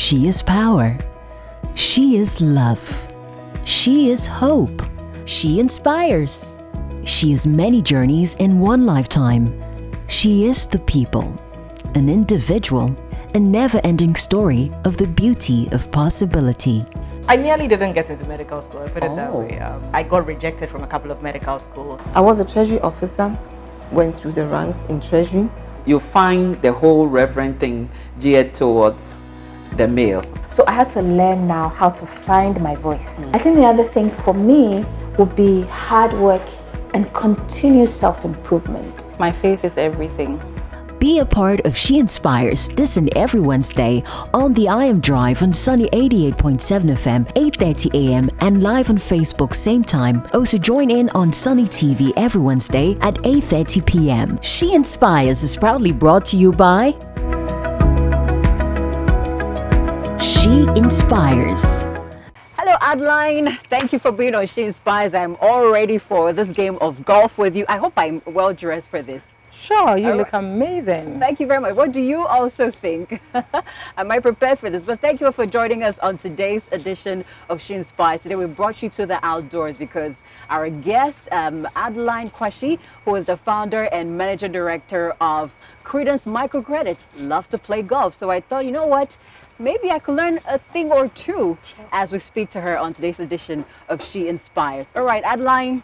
She is power. She is love. She is hope. She inspires. She is many journeys in one lifetime. She is the people, an individual, a never-ending story of the beauty of possibility. I nearly didn't get into medical school, I put it that way. I got rejected from a couple of medical schools. I was a treasury officer, went through the ranks in treasury. You find the whole reverend thing geared towards the male. So I had to learn now how to find my voice. I think the other thing for me would be hard work and continuous self-improvement. My faith is everything. Be a part of She Inspires this and every Wednesday on the I Am Drive on Sunny 88.7 FM, 8:30 AM and live on Facebook same time. Also join in on Sunny TV every Wednesday at 8:30 PM. She Inspires is proudly brought to you by She Inspires. Hello Adeline, thank you for being on She Inspires. I'm all ready for this game of golf with you. I hope I'm well dressed for this. Sure, you look amazing. Thank you very much. What do you also think? Am I prepared for this? But thank you for joining us on today's edition of She Inspires. Today we brought you to the outdoors because our guest, Adeline Quarshie, who is the founder and managing director of Credence Microcredit, loves to play golf. So I thought, you know what? Maybe I could learn a thing or two as we speak to her on today's edition of She Inspires. All right, Adeline.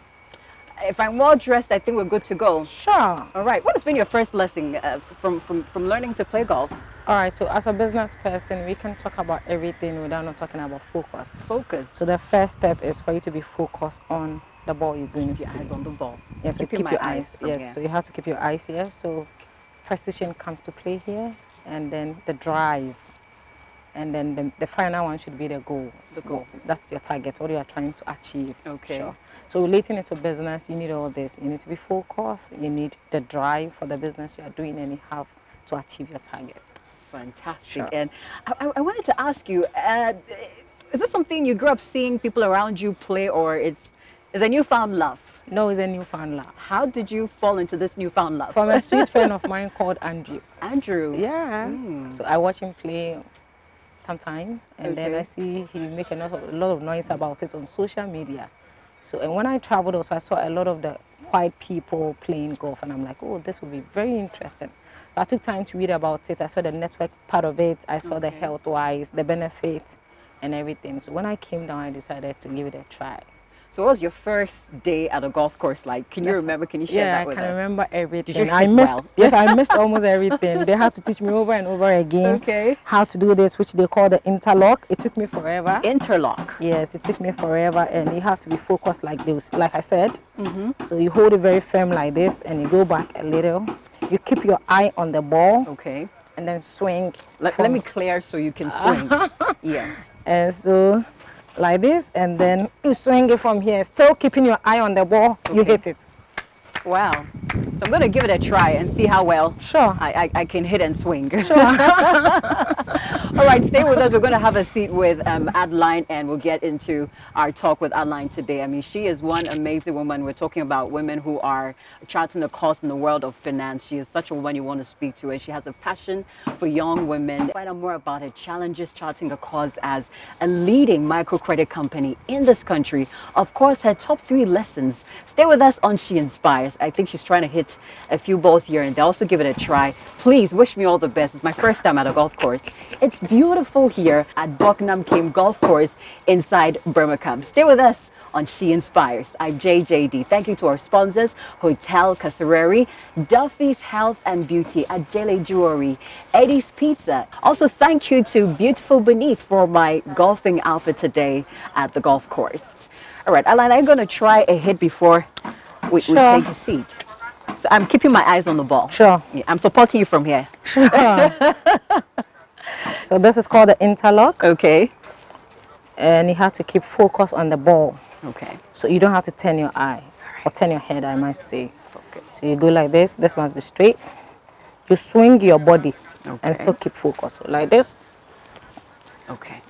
If I'm well dressed, I think we're good to go. Sure. All right. What has been your first lesson from learning to play golf? All right, so as a business person, we can talk about everything without not talking about focus. Focus. So the first step is for you to be focused on the ball you're going to Keep your eyes on the ball. Yes, so keep your eyes. Yes, so you have to keep your eyes here. So precision comes to play here, and then the drive. And then the final one should be the goal. The goal. That's your target, what you are trying to achieve. Okay. Sure. So relating it to business, you need all this. You need to be focused, you need the drive for the business you are doing, and you have to achieve your target. Fantastic. Sure. And I wanted to ask you, is this something you grew up seeing people around you play, or is a newfound love? No, it's a newfound love. How did you fall into this newfound love? From a sweet friend of mine called Andrew. Andrew? Yeah. So I watch him play sometimes, and then I see he make a lot of noise about it on social media. So, and when I traveled also, I saw a lot of the white people playing golf, and I'm like, oh, this would be very interesting. So I took time to read about it. I saw the network part of it. I saw the health-wise, the benefits, and everything. So when I came down, I decided to give it a try. So what was your first day at a golf course like? Can you remember? Can you share that with us? Yeah, I can remember everything. Did you I missed, yes, I missed almost everything. They had to teach me over and over again how to do this, which they call the interlock. It took me forever. Interlock? Yes, it took me forever, and you have to be focused like this, like I said. So you hold it very firm like this, and you go back a little. You keep your eye on the ball. Okay. And then swing. Let me clear so you can swing. Yes. And so like this, and then you swing it from here, still keeping your eye on the ball. You hit it. Wow. So I'm going to give it a try and see how well I can hit and swing. Sure. All right, stay with us. We're going to have a seat with Adeline, and we'll get into our talk with Adeline today. I mean, she is one amazing woman. We're talking about women who are charting a course in the world of finance. She is such a woman you want to speak to, and she has a passion for young women. Find out more about her challenges charting a course as a leading microcredit company in this country. Of course, her top 3 lessons. Stay with us on She Inspires. I think she's trying to hit a few balls here and there. Also give it a try. Please wish me all the best. It's my first time at a golf course. It's beautiful here at Buckingham Came Golf Course inside Birmingham. Stay with us on She Inspires. I'm JJD. Thank you to our sponsors, Hotel Casareri, Duffy's Health and Beauty, Ajele Jewelry, Eddie's Pizza. Also, thank you to Beautiful Beneath for my golfing outfit today at the golf course. All right, Adeline, I'm going to try a hit before we take a seat. So I'm keeping my eyes on the ball. Sure. Yeah, I'm supporting you from here. Sure. So this is called the interlock. Okay. And you have to keep focus on the ball. Okay. So you don't have to turn your eye or turn your head, I might say. Focus. So you go like this. This must be straight. You swing your body and still keep focus. So like this. Okay.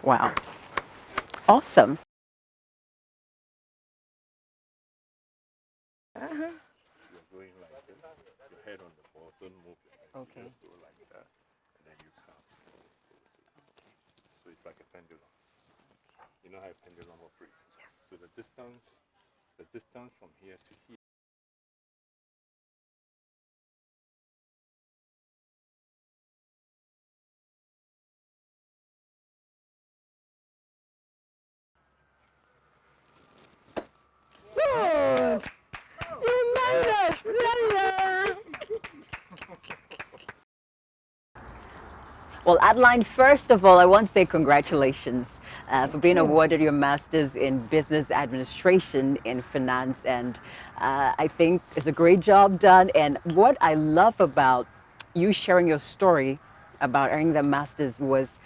Wow. Awesome. You're going like this, your head on the ball, don't move your head. Okay. Just go like that. is like a pendulum. You know how a pendulum operates? Yes. So the distance from here to here. Well, Adeline, first of all, I want to say congratulations for being awarded your master's in business administration in finance. And I think it's a great job done. And what I love about you sharing your story about earning the master's was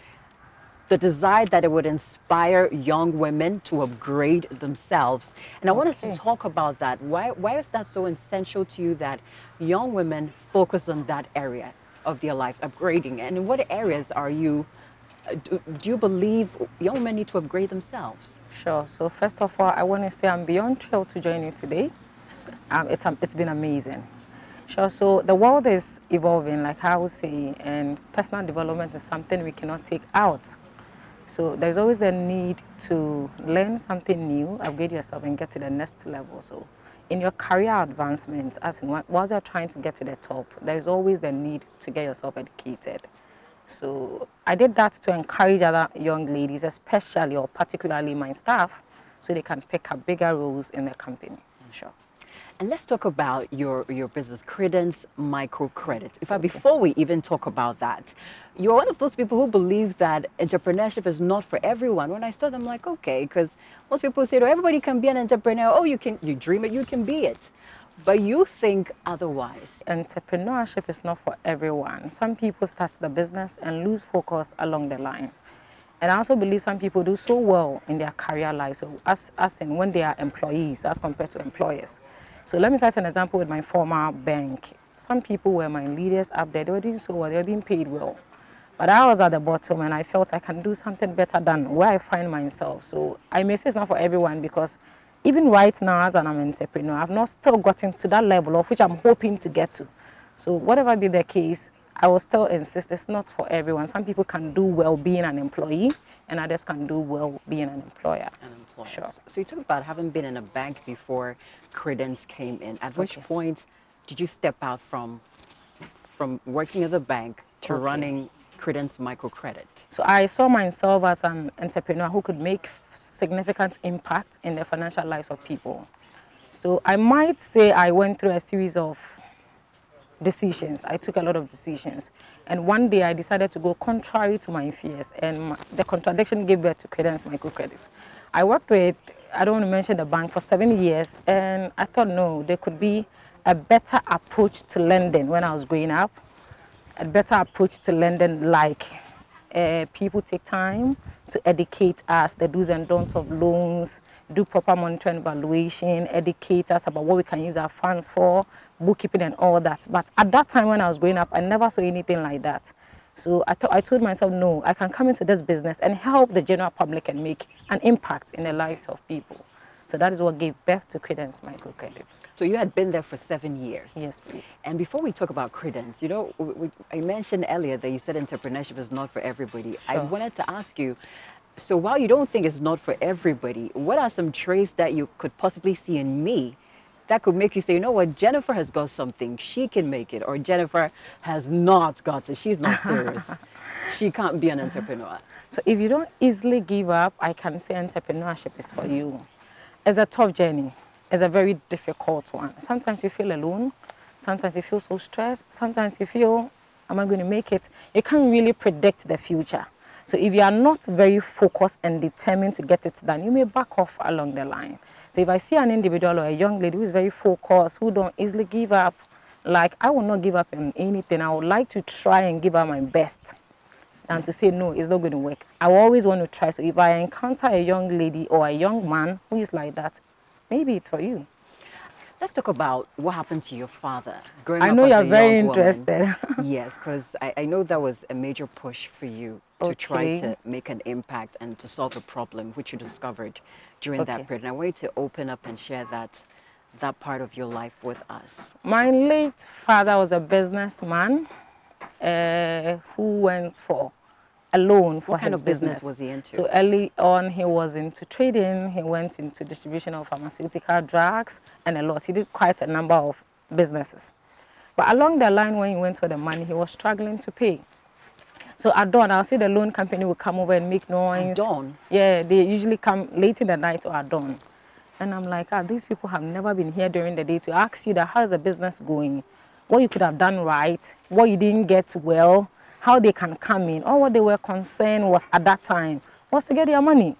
the desire that it would inspire young women to upgrade themselves. And I want us to talk about that. Why is that so essential to you that young women focus on that area of their lives, upgrading? And in what areas are you, do you believe young men need to upgrade themselves? Sure. So first of all, I want to say I'm beyond thrilled to join you today. It's been amazing. Sure. So the world is evolving, like I would say, and personal development is something we cannot take out. So there's always the need to learn something new, upgrade yourself, and get to the next level. So in your career advancement, as in whilst you're trying to get to the top, there's always the need to get yourself educated. So I did that to encourage other young ladies, especially or particularly my staff, so they can pick up bigger roles in the company. Sure. And let's talk about your business, Credence Microcredit. In fact, before we even talk about that, you're one of those people who believe that entrepreneurship is not for everyone. When I saw them, I'm like, okay, because most people say, oh, everybody can be an entrepreneur. Oh, you dream it, you can be it. But you think otherwise. Entrepreneurship is not for everyone. Some people start the business and lose focus along the line. And I also believe some people do so well in their career life, so as in when they are employees as compared to employers. So let me cite an example with my former bank. Some people were my leaders up there. They were doing so well. They were being paid well. But I was at the bottom and I felt I can do something better than where I find myself. So I may say it's not for everyone because even right now as an entrepreneur, I've not still gotten to that level of which I'm hoping to get to. So whatever be the case, I will still insist it's not for everyone. Some people can do well being an employee and others can do well being an employer. Sure. So you talked about having been in a bank before Credence came in. At which point did you step out from working at the bank to running Credence Microcredit? So I saw myself as an entrepreneur who could make significant impact in the financial lives of people. So I might say I went through a series of decisions. I took a lot of decisions. And one day I decided to go contrary to my fears. And the contradiction gave birth to Credence Microcredit. I worked with, I don't want to mention the bank, for 7 years. And I thought, no, there could be a better approach to lending when I was growing up. A better approach to lending, like people take time to educate us, the do's and don'ts of loans, do proper monitoring and evaluation, educate us about what we can use our funds for, bookkeeping and all that. But at that time when I was growing up, I never saw anything like that. So I told myself, no, I can come into this business and help the general public and make an impact in the lives of people. So that is what gave birth to Credence Microcredit. So you had been there for 7 years. Yes, please. And before we talk about Credence, you know, I mentioned earlier that you said entrepreneurship is not for everybody. Sure. I wanted to ask you, so while you don't think it's not for everybody, what are some traits that you could possibly see in me that could make you say, you know what, Jennifer has got something, she can make it, or Jennifer has not got it, she's not serious, she can't be an entrepreneur? So if you don't easily give up, I can say entrepreneurship is for you. It's a tough journey. It's a very difficult one. Sometimes you feel alone. Sometimes you feel so stressed. Sometimes you feel, am I going to make it? You can't really predict the future. So if you are not very focused and determined to get it done, you may back off along the line. So if I see an individual or a young lady who is very focused, who don't easily give up, like I will not give up on anything. I would like to try and give her my best. And to say, no, it's not going to work. I always want to try. So if I encounter a young lady or a young man who is like that, maybe it's for you. Let's talk about what happened to your father growing up. I know you're very interested. Yes, because I know that was a major push for you to try to make an impact and to solve a problem which you discovered during that period. And I want you to open up and share that part of your life with us. My late father was a businessman who went for a loan for What kind his of business was he into? So early on, he was into trading. He went into distribution of pharmaceutical drugs and a lot. He did quite a number of businesses. But along the line, when he went for the money, he was struggling to pay. So at dawn, I'll see the loan company will come over and make noise. At dawn? Yeah, they usually come late in the night or at dawn. And I'm like, these people have never been here during the day to ask you that how's the business going, what you could have done right, what you didn't get well, how they can come in. All what they were concerned was at that time was to get their money.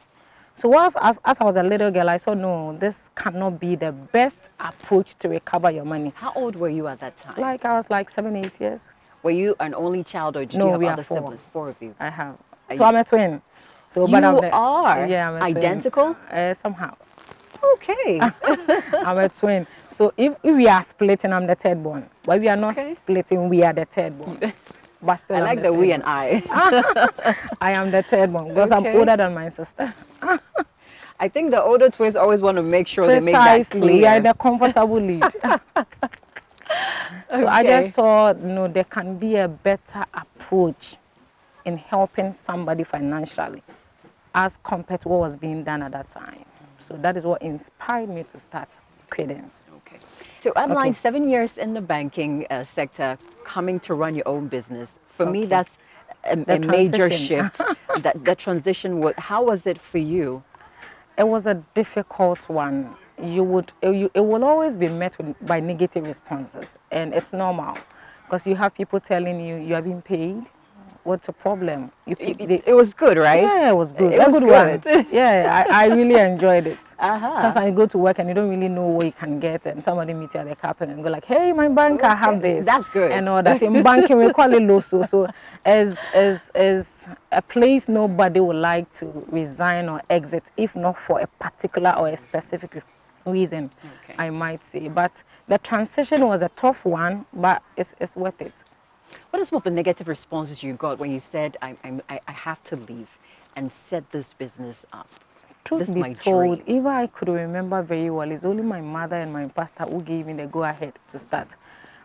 So as I was a little girl, I saw, no, this cannot be the best approach to recover your money. How old were you at that time? Like I was like 7, 8 years. Were you an only child, or did you have other siblings? 4 of you. I have. So I'm a twin. So, you are? Yeah, I'm a identical? Twin. Somehow. Okay. I'm a twin. So if we are splitting, I'm the third born. But we are not splitting, we are the third born. But still, I like the we and I. I am the third one because I'm older than my sister. I think the older twins always want to make sure they make that clear. We are in a comfortable lead. So I just saw, there can be a better approach in helping somebody financially as compared to what was being done at that time. So that is what inspired me to start Credence. Okay. So Adeline, 7 years in the banking sector, coming to run your own business. For me, that's a major shift. The transition, how was it for you? It was a difficult one. It will always be met by negative responses, and it's normal because you have people telling you are being paid. What's the problem? It was good, right? Yeah, it was good. It was good. Yeah, I really enjoyed it. Sometimes you go to work and you don't really know what you can get, and somebody meets you at the cabinet and go like, "Hey, my bank, I have this." That's good. And all that. In banking, we call it loso. So, as a place nobody would like to resign or exit, if not for a particular or a specific reason, I might say. But the transition was a tough one, but it's worth it. What are some of the negative responses you got when you said, I have to leave and set this business up? Truth be told, if I could remember very well, it's only my mother and my pastor who gave me the go-ahead to start.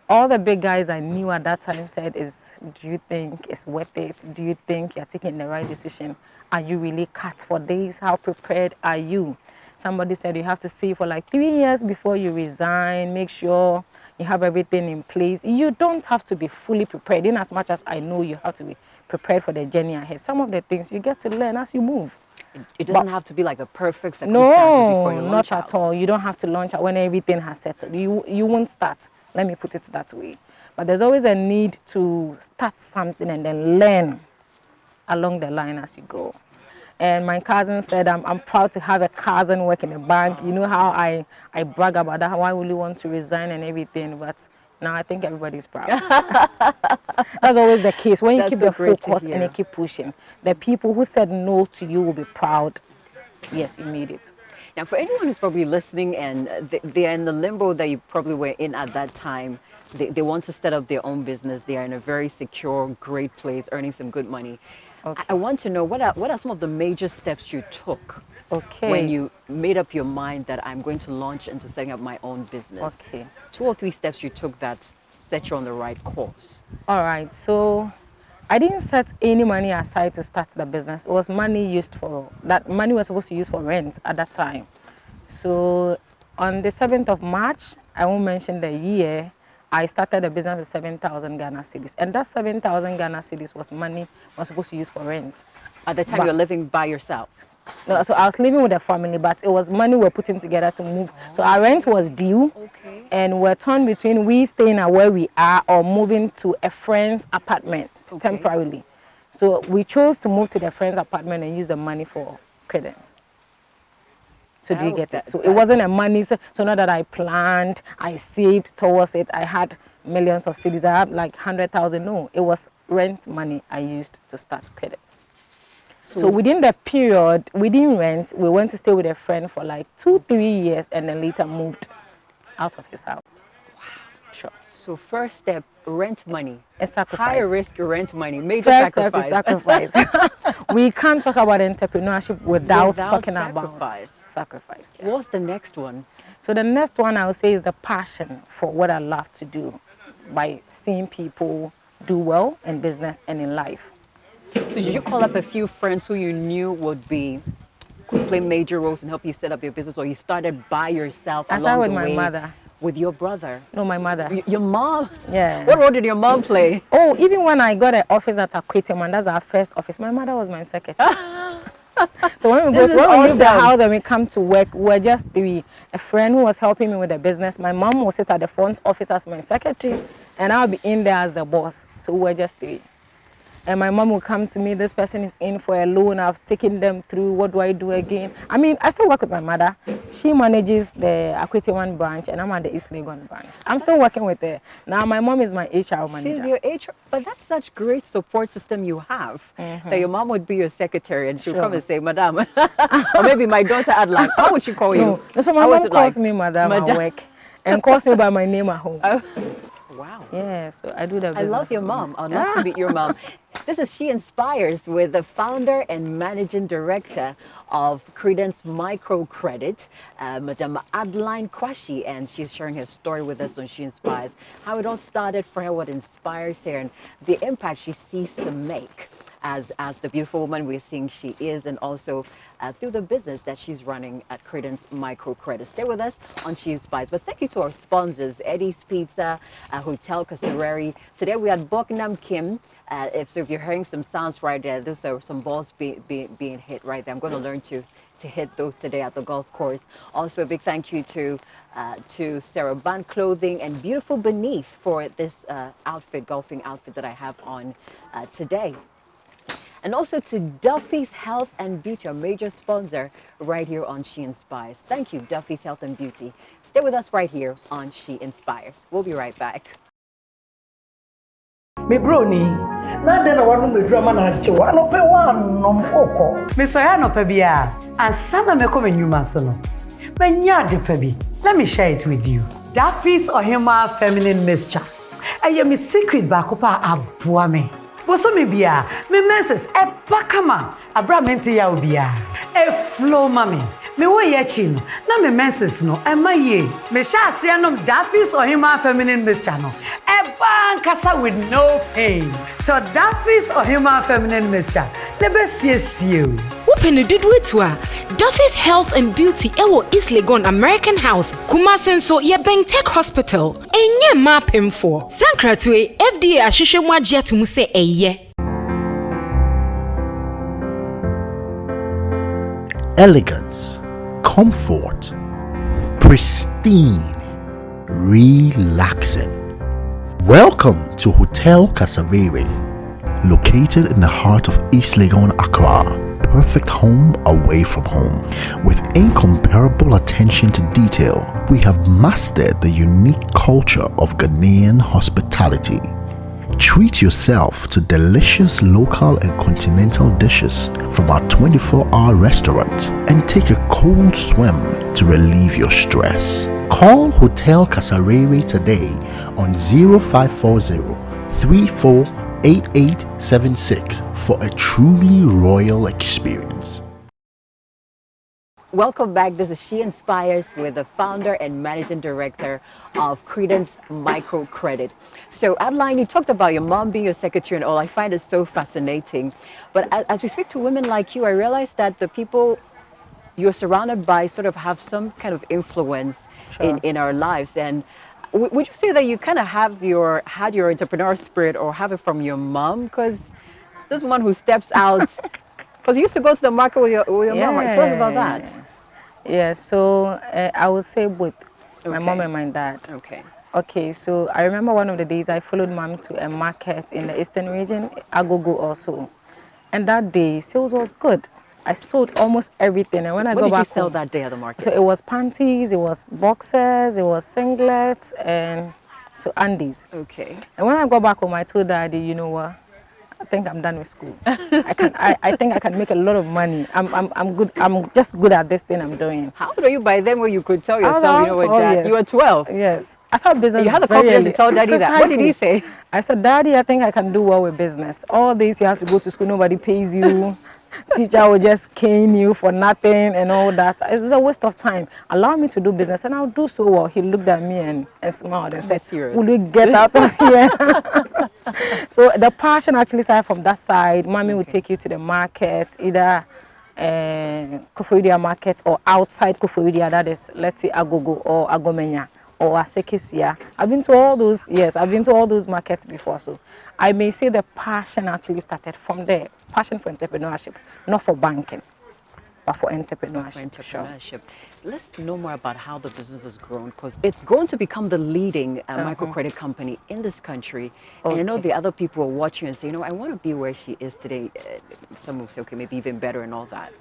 All the big guys I knew at that time said, do you think it's worth it? Do you think you're taking the right decision? Are you really cut for this? How prepared are you? Somebody said you have to save for like 3 years before you resign. Make sure you have everything in place. You don't have to be fully prepared. In as much as I know you have to be prepared for the journey ahead. Some of the things you get to learn as you move. It doesn't have to be like a perfect circumstance before you launch out. Not at all. You don't have to launch out when everything has settled. You won't start. Let me put it that way. But there's always a need to start something and then learn along the line as you go. And my cousin said, I'm proud to have a cousin work in a bank. You know how I brag about that, how I really want to resign and everything. But now I think everybody's proud. That's always the case. When you keep the focus and you keep pushing, the people who said no to you will be proud. Yes, you made it. Now, for anyone who's probably listening and they're in the limbo that you probably were in at that time, they want to set up their own business. They are in a very secure, great place, earning some good money. Okay. I want to know, what are some of the major steps you took when you made up your mind that I'm going to launch into setting up my own business? 2 or 3 steps you took that set you on the right course. All right. So I didn't set any money aside to start the business. It was money that money was supposed to use for rent at that time. So on the 7th of March, I won't mention the year, I started a business with 7,000 Ghana cedis. And that 7,000 Ghana cedis was money I was supposed to use for rent. At the time you were living by yourself? No, so I was living with a family, but it was money we were putting together to move. So our rent was due, and we're torn between we staying at where we are or moving to a friend's apartment temporarily. So we chose to move to the friend's apartment and use the money for Credence. So do you get it? So it wasn't a money, so not that I planned, I saved towards it, I had millions of cedis, I had like 100,000. No, it was rent money I used to start Credence. So within the period, we didn't rent, we went to stay with a friend for like 2-3 years and then later moved out of his house. Wow. Sure. So first step, rent money. A sacrifice. High risk rent money, major first sacrifice. Step is sacrifice. We can't talk about entrepreneurship without talking about sacrifice. Yeah. What's the next one? So the next one I would say is the passion for what I love to do by seeing people do well in business and in life. So did you call up a few friends who you knew could play major roles and help you set up your business, or you started by yourself I along started with the my way? mother. With your brother? No, my mother. Your mom? Yeah. What role did your mom play? Oh, even when I got an office at Aquarium, and that's our first office, my mother was my secretary. So when we leave the house and we come to work, we're just three. A friend who was helping me with the business, my mom will sit at the front office as my secretary, and I'll be in there as the boss. So we're just three. And my mom will come to me, this person is in for a loan, I've taken them through, what do I do again? I mean, I still work with my mother. She manages the Aquarium branch, and I'm at the East Legon branch. I'm still working with her. Now my mom is my HR manager. She's your HR, but that's such great support system you have. That your mom would be your secretary and she'll come and say, Madam, or maybe my daughter Adeline, how would she call you? No, so my mom calls me Madam at work and calls me by my name at home. Wow. Yeah, so I do the business. I love your mom. I'd love to meet your mom. This is SheInspires with the founder and managing director of Credence Microcredit, Madam Adeline Quarshie, and she's sharing her story with us on SheInspires, how it all started for her, what inspires her, and the impact she sees to make as the beautiful woman we're seeing she is, and also through the business that she's running at Credence Microcredit. Stay with us on SheInspires. But thank you to our sponsors, Eddie's Pizza, Hotel Kasareri. Today we had Boknam Kim. If you're hearing some sounds right there, those are some balls being hit right there. I'm going to learn to hit those today at the golf course. Also a big thank you to Sarah Band Clothing and Beautiful Beneath for this golfing outfit that I have on today. And also to Duffy's Health and Beauty, a major sponsor right here on SheInspires. Thank you, Duffy's Health and Beauty. Stay with us right here on SheInspires. We'll be right back. Me brony, na den na wanu me drama na che wa no pe wa nom okọ. Me so ya no pe bia, ansana me ko menwuma so no. Manya de pe bi. Let me share it with you. Duffy's Ohima Feminine Mixture. Aye me secret ba ko pa aboa me. Boso me bia, me menses e bakama, abra menti ya obia. E flow mami. Me wo ye chi no, na me menses no, e ma ye. Me sha ase anom Duffy's Ohima Feminine Mixture no. E bankasa with no pain. So Duffy's Ohima Feminine Mixture. The best yes you. Open a did witwa. Duffy's Health and Beauty ewo East Legon American House. Kumasenso ye Bank Tech Hospital. Enye mapem for. Sankratwe FDA ashushe mwajia tumuse eye. Elegance, comfort, pristine, relaxing. Welcome to Hotel Kasareri, located in the heart of East Legon, Accra. Perfect home away from home. With incomparable attention to detail, we have mastered the unique culture of Ghanaian hospitality. Treat yourself to delicious local and continental dishes from our 24-hour restaurant and take a cold swim to relieve your stress. Call Hotel Kasareri today on 0540 348876 for a truly royal experience. Welcome back. This is SheInspires with the founder and managing director of Credence Microcredit. So Adeline, you talked about your mom being your secretary and all. I find it so fascinating. But as we speak to women like you, I realize that the people you're surrounded by sort of have some kind of influence in our lives. And would you say that you kind of had your entrepreneurial spirit, or have it from your mom? Because this one who steps out, because you used to go to the market with your mom, right? Tell us about that. Yeah, so I would say both my mom and my dad. Okay, so I remember one of the days I followed mom to a market in the eastern region, Agogo also. And that day, sales was good. I sold almost everything. And when I got back What did you sell that day at the market? So it was panties, it was boxers, it was singlets, and so undies. Okay. And when I got back home, I told daddy, you know what? I think I'm done with school. I think I can make a lot of money. I'm good. I'm just good at this thing I'm doing. How old were you by then, where you could tell yourself, you know what, Dad? You were 12. Yes. I started business. You had the confidence to tell Daddy that. What did he say? I said, Daddy, I think I can do well with business. All this you have to go to school, nobody pays you. Teacher will just cane you for nothing and all that. It's a waste of time. Allow me to do business and I'll do so well. He looked at me and smiled and said, will you get out of here? So the passion actually started from that side. Mommy will take you to the market, either Koforidua market or outside Koforidua, that is, let's say Agogo or Agomenya or Asekisia. I've been to all those, yes, I've been to all those markets before. So I may say the passion actually started from there. Passion for entrepreneurship, not for banking, but for entrepreneurship. Sure. Let's know more about how the business has grown, because it's going to become the leading microcredit company in this country. And I know the other people are watching and say, I want to be where she is today. Some will say, okay, maybe even better and all that.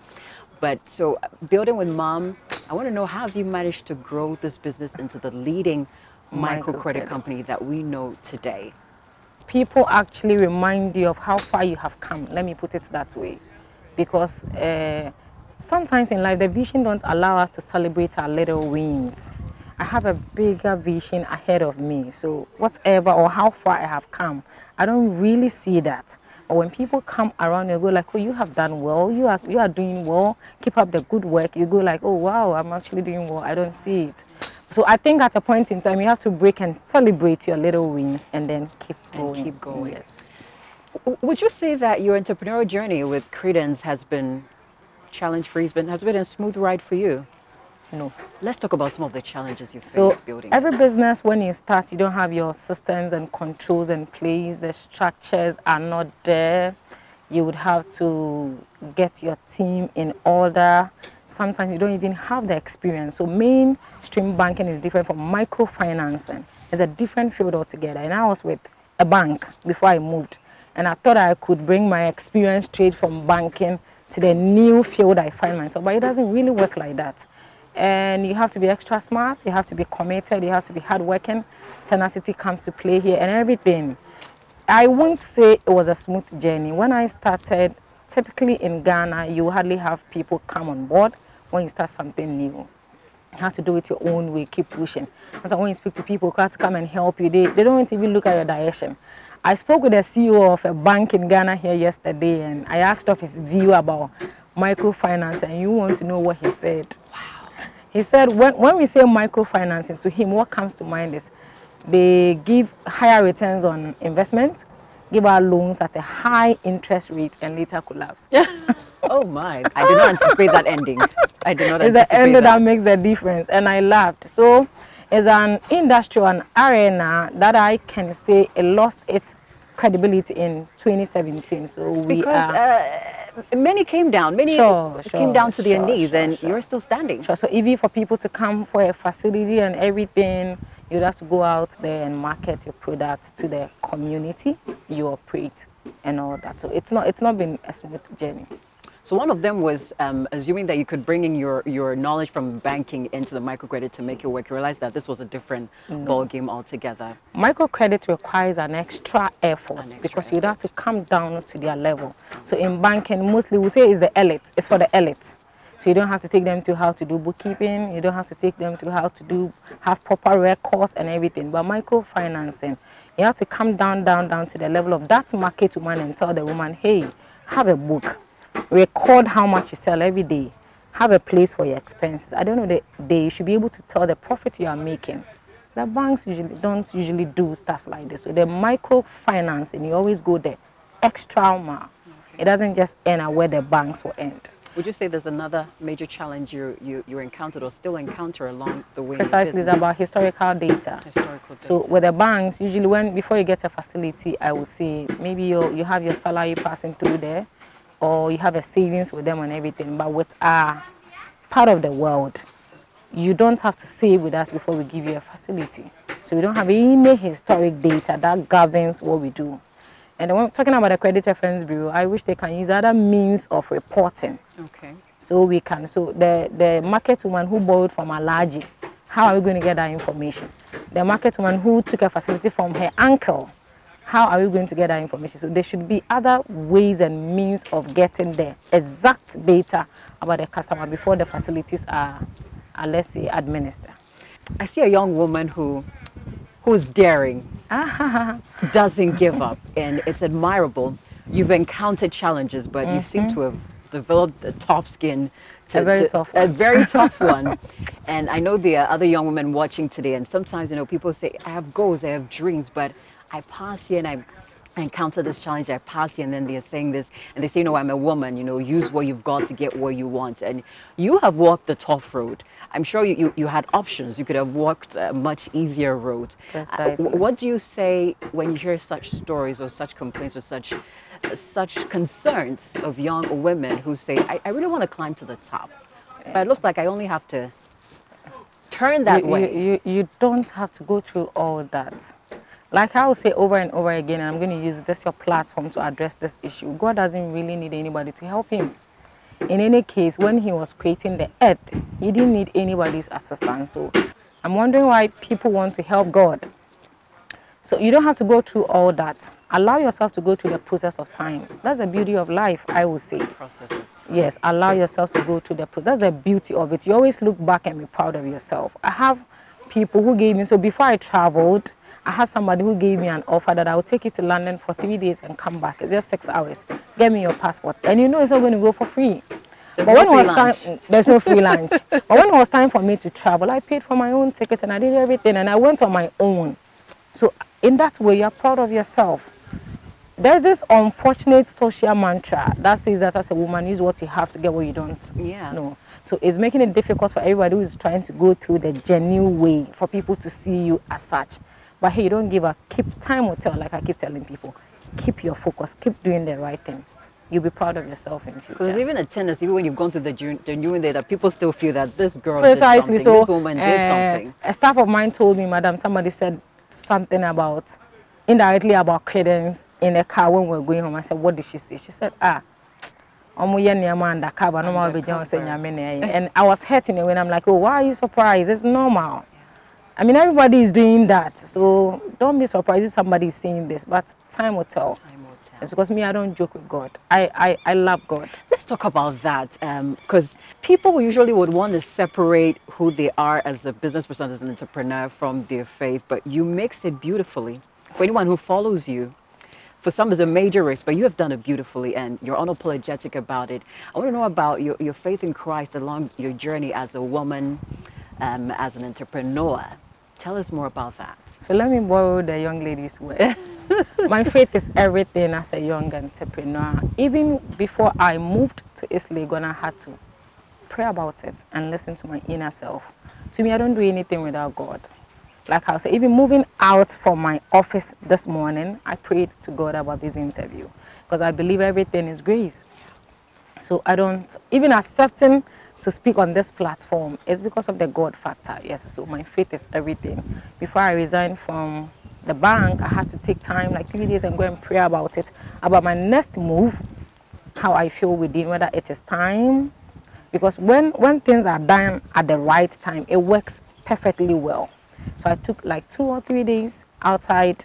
But so building with Mom, I want to know, how have you managed to grow this business into the leading microcredit company that we know today? People actually remind you of how far you have come. Let me put it that way. Because sometimes in life, the vision don't allow us to celebrate our little wins. I have a bigger vision ahead of me. So whatever or how far I have come, I don't really see that. But when people come around, you go like, oh, you have done well. You are doing well. Keep up the good work. You go like, oh, wow, I'm actually doing well. I don't see it. So I think at a point in time, you have to break and celebrate your little wins and then keep going. Yes. Would you say that your entrepreneurial journey with Credence has been challenge-free, has been a smooth ride for you? No. Let's talk about some of the challenges you faced building. Every business, when you start, you don't have your systems and controls in place. The structures are not there. You would have to get your team in order. Sometimes you don't even have the experience. So mainstream banking is different from microfinancing. It's a different field altogether. And I was with a bank before I moved. And I thought I could bring my experience straight from banking to the new field I find myself. But it doesn't really work like that. And you have to be extra smart. You have to be committed. You have to be hardworking. Tenacity comes to play here and everything. I won't say it was a smooth journey. When I started, typically in Ghana, you hardly have people come on board when you start something new. You have to do it your own way, keep pushing. And so when you speak to people who have to come and help you, they don't even look at your direction. I spoke with the CEO of a bank in Ghana here yesterday, and I asked of his view about microfinance, and you want to know what he said. Wow. He said when we say microfinancing, to him, what comes to mind is they give higher returns on investment, give out loans at a high interest rate, and later collapse. Oh my, I did not anticipate that ending. I did not anticipate it's the end that makes the difference, and I laughed. So it's an industry, an arena that I can say it lost its credibility in 2017. So it's many came down, came down to their knees, and you're still standing. So even for people to come for a facility and everything, you'd have to go out there and market your products to the community you operate and all that. So it's not been a smooth journey. So one of them was assuming that you could bring in your knowledge from banking into the microcredit to make it work. You realized that this was a different ball game altogether. Microcredit requires an extra effort because you'd have to come down to their level. So in banking, mostly we say it's the elite. It's for the elite. So you don't have to take them to how to do bookkeeping. You don't have to take them to how to have proper records and everything. But microfinancing, you have to come down to the level of that market woman and tell the woman, hey, have a book. Record how much you sell every day. Have a place for your expenses. I don't know, they should be able to tell the profit you are making. The banks don't usually do stuff like this. So the microfinancing, you always go the extra mile. It doesn't just end at where the banks will end. Would you say there's another major challenge you encountered or still encounter along the way? Precisely, it's about historical data. So with the banks, usually before you get a facility, I would say maybe you have your salary passing through there, or you have a savings with them and everything. But with our part of the world, you don't have to save with us before we give you a facility. So we don't have any historic data that governs what we do. And when talking about the Credit Reference Bureau, I wish they can use other means of reporting. Okay. So we can, so the market woman who borrowed from Alaji, how are we going to get that information? The market woman who took a facility from her uncle, how are we going to get that information? So there should be other ways and means of getting the exact data about the customer before the facilities are let's say, administered. I see a young woman who's daring, doesn't give up, and it's admirable. You've encountered challenges, but you seem to have developed a tough skin. A very tough one. And I know there are other young women watching today, and sometimes, people say, I have goals, I have dreams, but I pass here and encounter this challenge, they're passing, and then they're saying this, and they say, no, I'm a woman, you know, use what you've got to get where you want. And you have walked the tough road. I'm sure you had options. You could have walked a much easier road. What do you say when you hear such stories or such complaints or such concerns of young women who say, I really want to climb to the top, but it looks like I only have to turn that way? You don't have to go through all that. Like I will say over and over again, and I'm going to use this your platform to address this issue. God doesn't really need anybody to help him. In any case, when he was creating the earth, he didn't need anybody's assistance. So I'm wondering why people want to help God. So you don't have to go through all that. Allow yourself to go through the process of time. That's the beauty of life, I would say. Process of time. Yes, allow yourself to go through the process. That's the beauty of it. You always look back and be proud of yourself. I have people who gave me, so before I traveled, I had somebody who gave me an offer that I would take you to London for 3 days and come back. It's just 6 hours. Get me your passport. And you know it's not going to go for free. But when it was time, there's no free lunch. But when it was time for me to travel, I paid for my own ticket and I did everything and I went on my own. So in that way, you're proud of yourself. There's this unfortunate social mantra that says that as a woman, use what you have to get what you don't. Yeah. No. So it's making it difficult for everybody who is trying to go through the genuine way for people to see you as such. But hey, don't give up. Keep time will tell, like I keep telling people. Keep your focus. Keep doing the right thing. You'll be proud of yourself in the future. Because even a tendency, even when you've gone through the genuine day, that people still feel that this girl Precisely. did something, So, this woman did something. A staff of mine told me, madam, somebody said something about, indirectly about Credence in a car when we were going home. I said, what did she say? She said, and I was hurting it when I'm like, oh, why are you surprised? It's normal. I mean, everybody is doing that, so don't be surprised if somebody is saying this, but time will tell. Time will tell. It's because me, I don't joke with God. I love God. Let's talk about that, because people usually would want to separate who they are as a business person, as an entrepreneur, from their faith, but you mix it beautifully. For anyone who follows you, for some it's a major risk, but you have done it beautifully and you're unapologetic about it. I want to know about your faith in Christ along your journey as a woman, as an entrepreneur. Tell us more about that. So let me borrow the young lady's words. My faith is everything as a young entrepreneur. Even before I moved to East Legon, I had to pray about it and listen to my inner self. To me, I don't do anything without God. Like I'll say, even moving out from my office this morning, I prayed to God about this interview because I believe everything is grace. So I don't, even accepting to speak on this platform is because of the God factor. Yes, so my faith is everything. Before I resigned from the bank, I had to take time, like 3 days, and go and pray about it, about my next move, how I feel within, whether it is time. Because when things are done at the right time, it works perfectly well. So I took like 2 or 3 days outside.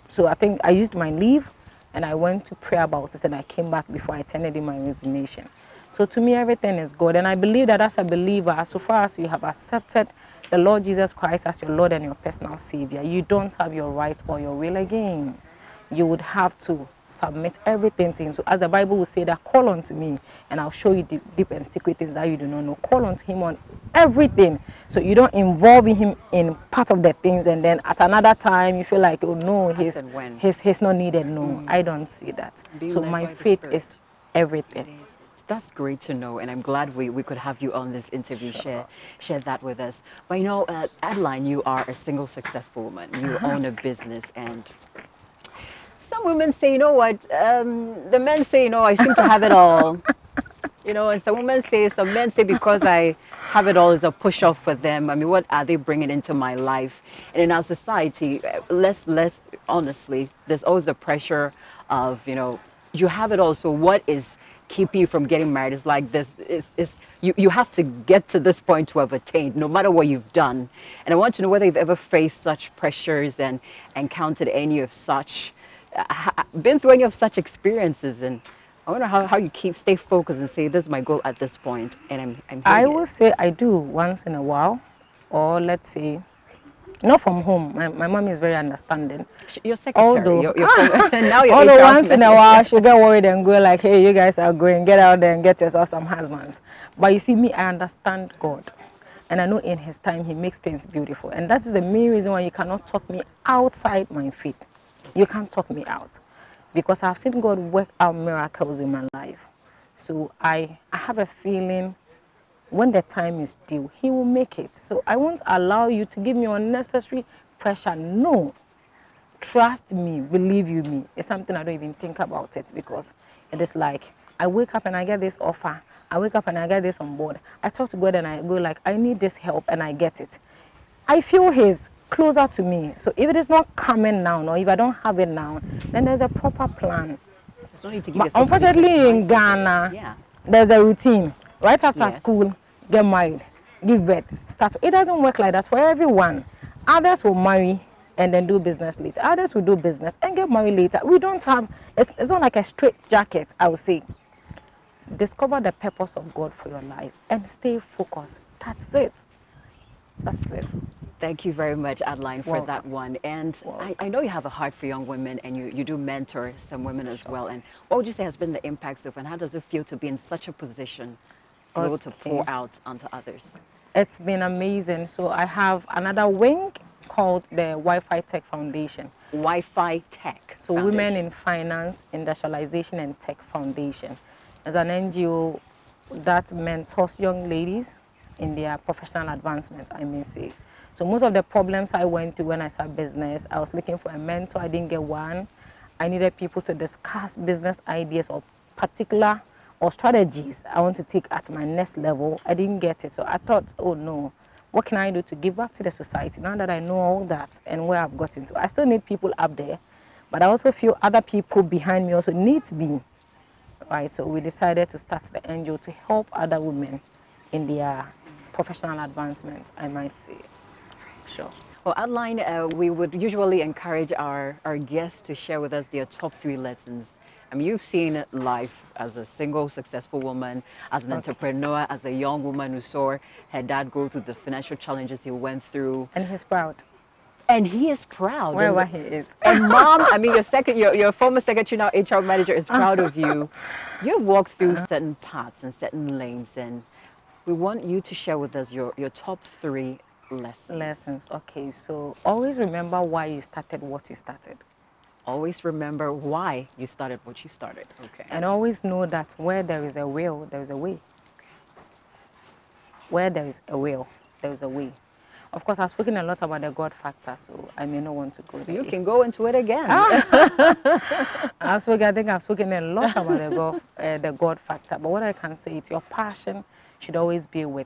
So I think I used my leave and I went to pray about it and I came back before I turned in my resignation. So to me, everything is good. And I believe that as a believer, so far as you have accepted the Lord Jesus Christ as your Lord and your personal Savior, you don't have your right or your will again. You would have to submit everything to Him. So as the Bible will say that, call unto me and I'll show you deep and secret things that you do not know. Call unto Him on everything. So you don't involve Him in part of the things and then at another time you feel like, oh no, he's not needed. No, I don't see that. So my faith is everything. That's great to know, and I'm glad we could have you on this interview, share that with us. But you know, Adeline, you are a single successful woman. You own a business, and some women say, you know what, the men say, you know, I seem to have it all. You know, and some men say because I have it all is a push-off for them. I mean, what are they bringing into my life? And in our society, less honestly, there's always the pressure of, you know, you have it all, so what is keeping you from getting married? It's like this, you have to get to this point to have attained, no matter what you've done. And I want to know whether you've ever faced such pressures and encountered any of such, been through any of such experiences. And I wonder how you stay focused and say, this is my goal at this point, and I will say I do once in a while, or let's say, not from home. My mom is very understanding. Your secretary. Although, now you're although once in a while she'll get worried and go like, hey, you guys are going, get out there and get yourself some husbands. But you see, me, I understand God. And I know in His time He makes things beautiful. And that is the main reason why you cannot talk me outside my faith. You can't talk me out. because I've seen God work out miracles in my life. So I have a feeling when the time is due, He will make it. So I won't allow you to give me unnecessary pressure. No. Trust me, believe you me. It's something I don't even think about it, because it is like I wake up and I get this offer. I wake up and I get this on board. I talk to God and I go like, I need this help, and I get it. I feel He's closer to me. So if it is not coming now, or if I don't have it now, then there's a proper plan. There's no need to give But yourself unfortunately in Ghana, there's a routine. Right after school, get married, give birth, start. It doesn't work like that for everyone. Others will marry and then do business later. Others will do business and get married later. We don't have, it's not like a straight jacket, I would say. Discover the purpose of God for your life and stay focused. That's it. That's it. Thank you very much, Adeline, for that one. And I know you have a heart for young women, and you do mentor some women as well. And what would you say has been the impact so far, and how does it feel to be in such a position to be able to pour out onto others? It's been amazing. So I have another wing called the Wi-Fi Tech Foundation. Wi-Fi Tech So Foundation. Women in Finance, Industrialization and Tech Foundation. It's an NGO that mentors young ladies in their professional advancement, I may say. So most of the problems I went through when I started business, I was looking for a mentor. I didn't get one. I needed people to discuss business ideas or particular or strategies I want to take at my next level. I didn't get it. So I thought, oh no, what can I do to give back to the society now that I know all that and where I've gotten to? I still need people up there, but I also feel other people behind me also need me. Right, so we decided to start the NGO to help other women in their professional advancement, I might say. Sure. Well, Adeline, we would usually encourage our guests to share with us their top 3 lessons. I mean, you've seen life as a single, successful woman, as an entrepreneur, as a young woman who saw her dad go through the financial challenges he went through. And he's proud. And he is proud. Wherever he is. And Mom, I mean, your former secretary, now HR manager, is proud of you. You've walked through certain paths and certain lanes, and we want you to share with us your top 3 lessons. Okay, so always remember why you started what you started. Always remember why you started what you started. Okay. And always know that where there is a will, there is a way. Where there is a will, there is a way. Of course, I've spoken a lot about the God factor, so I may not want to go there. You can go into it again. I think I've spoken a lot about the God factor, but what I can say is your passion should always be with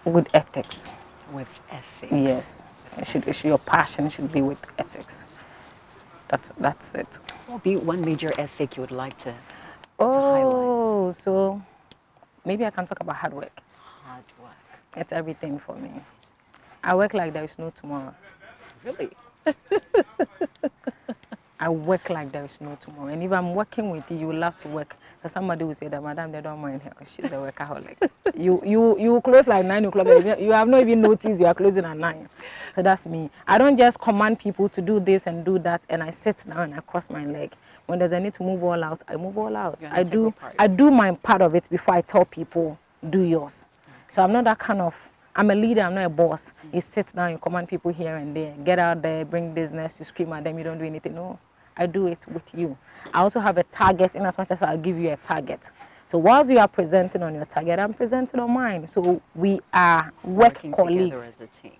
good ethics. With ethics. Yes, your passion should be with ethics. That's it. What would be one major ethic you would like to highlight? So maybe I can talk about hard work. Hard work. It's everything for me. I work like there is no tomorrow. Really? I work like there is no tomorrow. And if I'm working with you, you will love to work. So somebody will say that, Madam, they don't mind her. She's a workaholic. you close like 9 o'clock. You have not even noticed you are closing at 9. So that's me. I don't just command people to do this and do that, and I sit down and I cross my leg. When there's a need to move all out, I move all out. I do my part of it before I tell people, do yours. So I'm not that kind of, I'm a leader, I'm not a boss. You sit down, you command people here and there, get out there, bring business, you scream at them, you don't do anything. No, I do it with you. I also have a target in as much as I'll give you a target. So whilst you are presenting on your target, I'm presenting on mine. So we are working colleagues. Together as a team.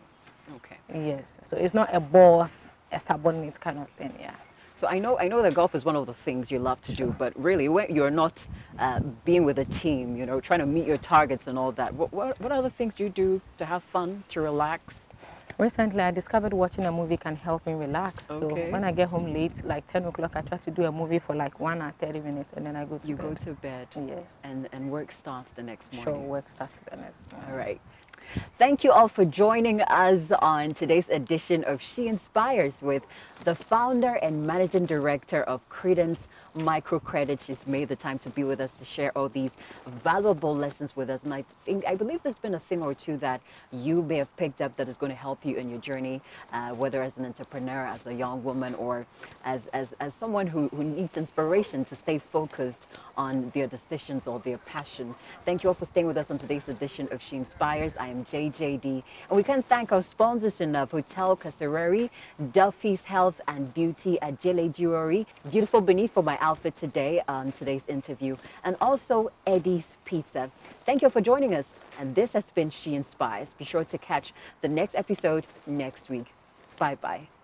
Okay. Yes. So it's not a boss, a subordinate kind of thing, yeah. So I know that golf is one of the things you love to do, but really when you're not being with a team, you know, trying to meet your targets and all that, what other things do you do to have fun, to relax? Recently, I discovered watching a movie can help me relax. Okay. So when I get home late, like 10 o'clock, I try to do a movie for like 1 hour, 30 minutes, and then I go to bed. You go to bed. Yes. And work starts the next morning. Sure, work starts the next morning. All right. Thank you all for joining us on today's edition of She Inspires with the founder and managing director of Credence microcredit. She's made the time to be with us to share all these valuable lessons with us. And I believe there's been a thing or two that you may have picked up that is going to help you in your journey, whether as an entrepreneur, as a young woman, or as someone who needs inspiration to stay focused on their decisions or their passion. Thank you all for staying with us on today's edition of SheInspires. I am JJD, and we can't thank our sponsors enough: Hotel Kasarari, Duffy's Health and Beauty, Ajele Jewelry, Beautiful Beneath for my outfit today on today's interview, and also Eddie's Pizza. Thank you for joining us, and this has been SheInspires. Be sure to catch the next episode next week. Bye-bye.